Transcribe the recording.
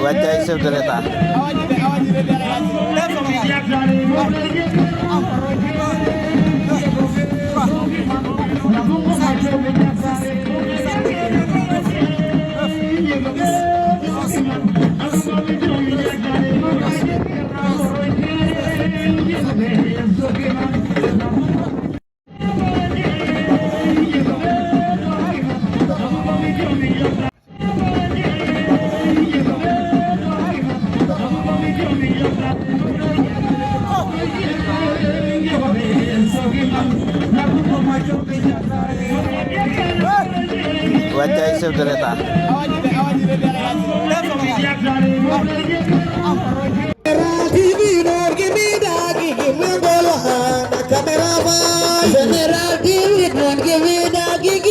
Wajah isu ternyata. Wajah isu ternyata. General TV, don't give me doggy.